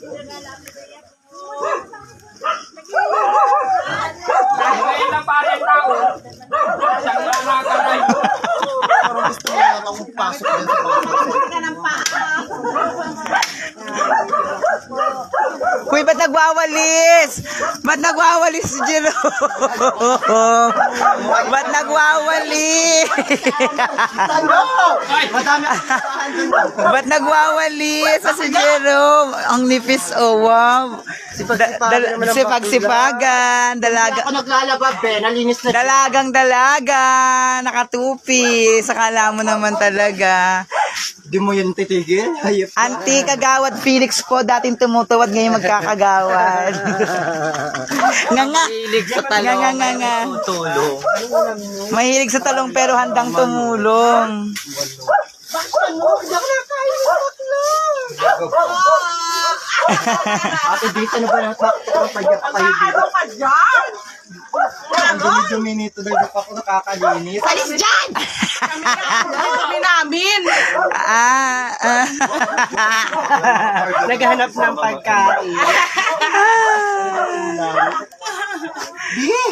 Ngayon lang pare ang tao. Siyang nakakanay. Parang gusto mo na akong pasok din sa Uy, ba't nagwawalis? Ba't nagwawalis si Jerome? Ba't nagwawalis? Madami Ba't nagwawalis si Jerome? Ang nipis, oh, wow. Sipag-sipagan. Dalaga. ako naglalaba, be. Nalinis na. Dalagang-dalaga. Nakatupi. Sakala mo naman talaga. Di mo yun titigil. Hayop. Auntie Kagawad Felix po, dating tumutuwad, ngayon magkakagawad. Nga. Hilig sa talong. Nga. Tutulong. Mahilig sa talong pero handang tumulong. Ate, dito na ba nakapagpapagyak kayo dito? Ang dumi-dumi nito dahil pa ako nakakalinis. Alis dyan! Kami namin! Naghanap ng pagkain.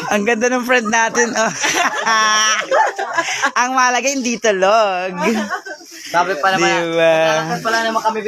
Ang ganda ng friend natin. Oh. Ang malagay hindi tulog. Sabi pa naman, Diba? pala naman kami